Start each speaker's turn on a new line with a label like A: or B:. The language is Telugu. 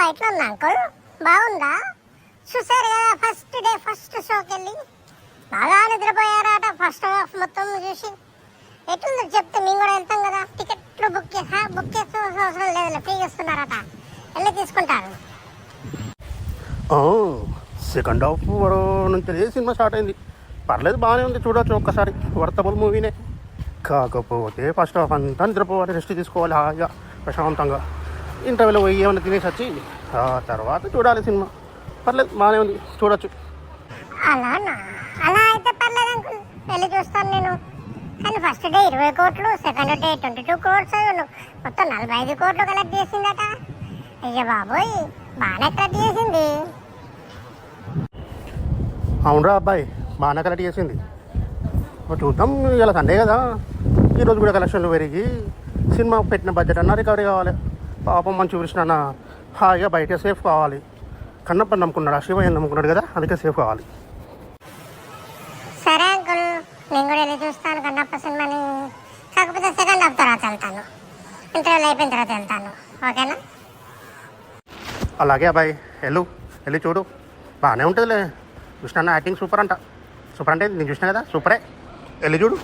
A: ఎట్లా ఉంది అంకుల్, బాగుందా? చూసారు కదా ఫస్ట్ డే ఫస్ట్ షోకి వెళ్ళి బాగా నిద్రపోయారట. ఫస్ట్ హాఫ్ మొత్తం చూసి ఎట్లుందో చెప్తే మేము కూడా వెళ్తాం కదా. టికెట్లు బుక్ చేసే అవసరం లేదు, ఫ్రీగా ఇస్తున్నారట, వెళ్ళి తీసుకుంటారు.
B: సెకండ్ హాఫ్ నుంచి సినిమా స్టార్ట్ అయింది, పర్లేదు బాగానే ఉంది, చూడవచ్చు ఒక్కసారి. వర్తబుల్ మూవీనే. కాకపోతే ఫస్ట్ హాఫ్ అంతా నిద్రపోవాలి, రెస్ట్ తీసుకోవాలి హాయిగా ప్రశాంతంగా. ఇంటర్వ్యూలో పోయి ఏమైనా తినేసి వచ్చి ఆ తర్వాత చూడాలి సినిమా. పర్లేదు బాగానే ఉంది, చూడొచ్చు.
A: అలా అయితే పర్లేదు అంకుల్, వెళ్ళి చూస్తాను నేను. కానీ ఫస్ట్ డే 20 కోట్లు, సెకండ్ డే 22 crores, మొత్తం 45 కోట్లు కలెక్ట్ చేసిందట. అయ్య బాబోయ్, బాగానే కలెక్ట్ చేసింది.
B: అవునరా అబ్బాయి, బాగానే కలెక్ట్ చేసింది. చూద్దాం, ఇలా సండే కదా, ఈరోజు కూడా కలెక్షన్లు పెరిగి సినిమా పెట్టిన బడ్జెట్ అన్నా రికవరీ కావాలి. పాపం మంచి కృష్ణ అన్న హాయిగా బయట సేఫ్ కావాలి. కన్నప్పని నమ్ముకున్నాడు, శివయ్య నమ్ముకున్నాడు కదా, అందుకే సేఫ్ కావాలి.
A: సరే అంకుల్, నేను కూడా వెళ్ళి చూస్తాను కన్నప్ప సినిమాని. కాకపోతే సెకండ్ హాఫ్ తర్వాత వెళ్తాను, ఇంటర్వ్యూలు అయిపోయిన తర్వాత వెళ్తాను, ఓకేనా?
B: అలాగే అబ్బాయి, వెళ్ళి చూడు, బాగానే ఉంటుందిలే. కృష్ణ అన్న యాక్టింగ్ సూపర్ అంట. సూపర్ అంటే నేను చూసినా కదా, సూపరే, వెళ్ళి చూడు.